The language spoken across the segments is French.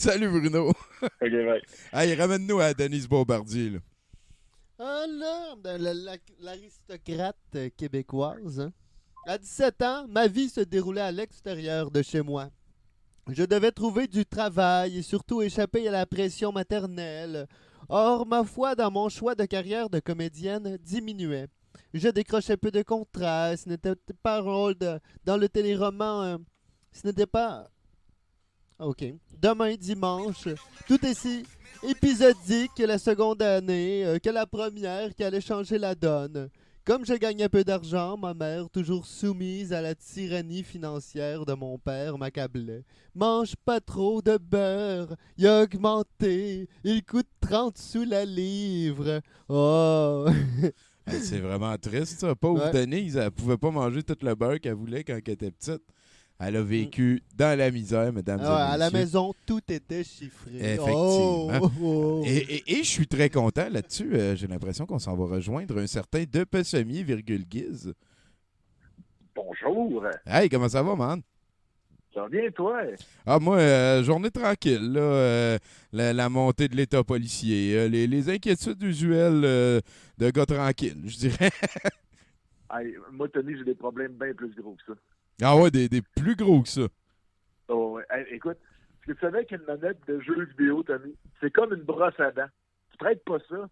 Salut Bruno. OK, bye. Hey, ramène-nous à Denise Bombardier, là. Ah là, l'aristocrate québécoise. Hein. À 17 ans, ma vie se déroulait à l'extérieur de chez moi. Je devais trouver du travail et surtout échapper à la pression maternelle. Or, ma foi dans mon choix de carrière de comédienne diminuait. Je décrochais peu de contrats, ce n'était pas un rôle dans le téléroman. Ce n'était pas. Ok. Demain, dimanche, tout est si épisodique que la seconde année, que la première qui allait changer la donne. Comme je gagnais peu d'argent, ma mère, toujours soumise à la tyrannie financière de mon père, m'accablait. Mange pas trop de beurre, il a augmenté, il coûte 30 sous la livre. Oh! Hey, c'est vraiment triste, ça. Pauvre Ouais. Denise, elle pouvait pas manger tout le beurre qu'elle voulait quand elle était petite. Elle a Mm. vécu dans la misère, mesdames Ah ouais, et à la messieurs. maison, tout était chiffré. Effectivement. Oh, oh, oh. Et je suis très content là-dessus. J'ai l'impression qu'on s'en va rejoindre un certain De Pessemier, virgule Guise. Bonjour. Hey, comment ça va, man? Ça va bien, toi? Ah, moi, journée tranquille, là. La montée de l'état policier. Les inquiétudes usuelles de gars tranquilles, je dirais. Hey, moi, Tony, j'ai des problèmes bien plus gros que ça. Ah ouais, des plus gros que ça. Oh, ouais. Hey, écoute, est-ce que tu savais qu'une manette de jeu vidéo, Tony, c'est comme une brosse à dents. Tu traites pas ça?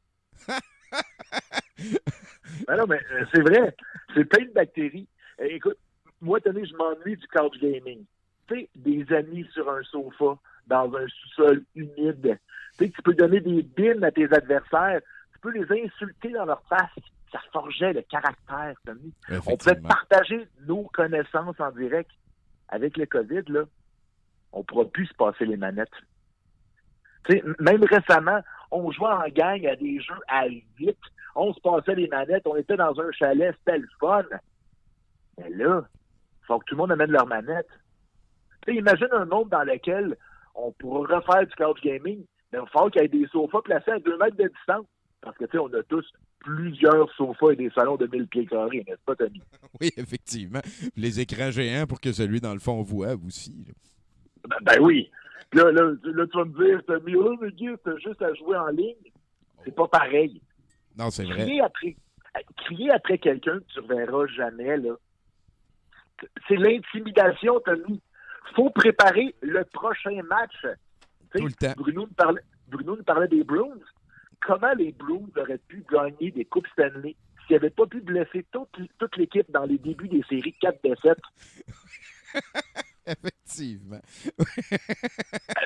Ben non, mais c'est vrai. C'est plein de bactéries. Écoute, moi, Tony, je m'ennuie du couch gaming. Tu sais, des amis sur un sofa, dans un sous-sol humide. Tu sais, tu peux donner des bines à tes adversaires. Tu peux les insulter dans leur face. Ça forgeait le caractère, Tony. On pouvait Effectivement. partager nos connaissances en direct. Avec le COVID, là, on ne pourra plus se passer les manettes. Tu sais, même récemment, on jouait en gang à des jeux à 8. On se passait les manettes, on était dans un chalet, c'était le fun. Mais là, il faut que tout le monde amène leurs manettes. Tu sais, imagine un monde dans lequel on pourra refaire du couch gaming, mais il va falloir qu'il y ait des sofas placés à 2 mètres de distance. Parce que, tu sais, on a tous plusieurs sofas et des salons de 1000 pieds carrés, n'est-ce pas, Tony? Oui, effectivement. Les écrans géants pour que celui dans le fond voit aussi, là. Ben oui. Là, tu vas me dire, Tommy, oh, mais Guy, t'as juste à jouer en ligne. C'est pas pareil. Non, c'est vrai. Crier après quelqu'un que tu ne reverras jamais, là. C'est l'intimidation, Tommy. Faut préparer le prochain match. Tu Tout le sais, temps. Bruno nous parlait des Bruins. Comment les Blues auraient pu gagner des Coupes Stanley s'ils n'avaient pas pu blesser toute l'équipe dans les débuts des séries 4 défaites? Effectivement.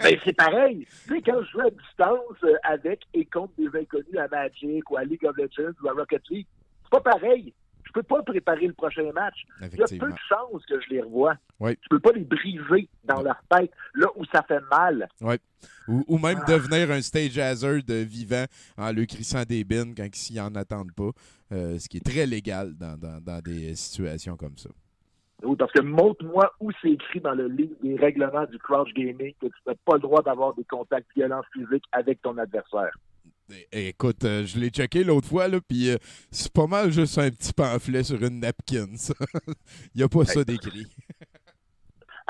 Ben, c'est pareil. Tu sais, quand je joue à distance avec et contre des inconnus à Magic ou à League of Legends ou à Rocket League, c'est pas pareil. Je peux pas préparer le prochain match. Il y a peu Effectivement. de chances que je les revoie. Oui. Je peux pas les briser dans leur tête, là où ça fait mal. Ouais. Ou même devenir un stage hazard vivant en leur crissant des bines quand ils n'en attendent pas, ce qui est très légal dans des situations comme ça. Oui, parce que montre-moi où c'est écrit dans le livre des règlements du crouch gaming que tu n'as pas le droit d'avoir des contacts violents physiques avec ton adversaire. Écoute, je l'ai checké l'autre fois, là, puis c'est pas mal juste un petit pamphlet sur une napkin, ça. Il n'y a pas ça d'écrit.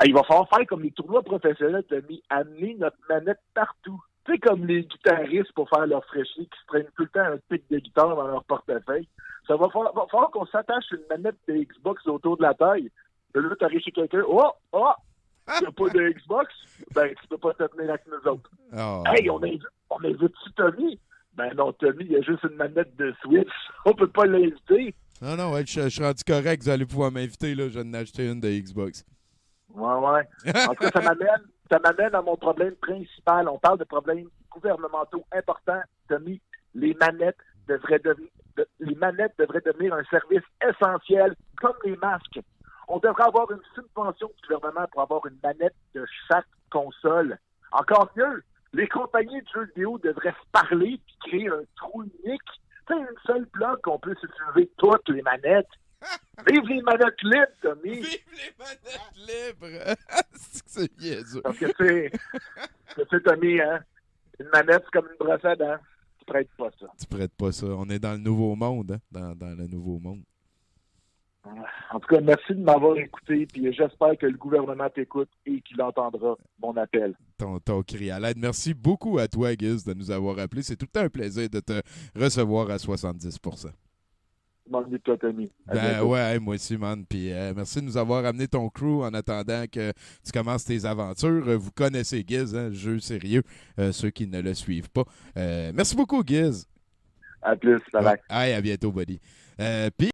Il va falloir faire comme les tournois professionnels, Tommy, amener notre manette partout. Tu sais, comme les guitaristes pour faire leur fraîchis qui se prennent tout le temps un pic de guitare dans leur portefeuille. Ça va falloir qu'on s'attache une manette de Xbox autour de la taille. Et là, t'arrives chez quelqu'un, t'as pas de Xbox? Ben, tu peux pas te tenir avec nous autres. Oh. Hey, on invite-tu Tommy? Ben non, Tommy, il y a juste une manette de Switch. On peut pas l'inviter. Non, ouais, je suis rendu correct, vous allez pouvoir m'inviter, là, je vais en acheter une de Xbox. Ouais. En tout cas, ça m'amène à mon problème principal. On parle de problèmes gouvernementaux importants. Tommy, les manettes devraient devenir un service essentiel, comme les masques. On devrait avoir une subvention du gouvernement pour avoir une manette de chaque console. Encore mieux, les compagnies de jeux vidéo devraient se parler et créer un trou unique. C'est une seule bloc qu'on puisse utiliser toutes les manettes. Vive les manettes libres, Tommy! Vive les manettes libres! C'est niaiseux. Parce que tu sais, Tommy, hein, une manette, c'est comme une brosse à dents. Tu prêtes pas ça. Tu prêtes pas ça. On est dans le nouveau monde, hein? Dans le nouveau monde. En tout cas, merci de m'avoir écouté, puis j'espère que le gouvernement t'écoute et qu'il entendra mon appel. Ton cri à l'aide. Merci beaucoup à toi, Giz, de nous avoir appelés. C'est tout le temps un plaisir de te recevoir à 70%. M'en de toi, Tommy. Ben ouais, moi aussi, man. Puis merci de nous avoir amené ton crew en attendant que tu commences tes aventures. Vous connaissez Giz, hein, jeu sérieux, ceux qui ne le suivent pas. Merci beaucoup, Giz. À plus, bye bye. À bientôt, buddy. Puis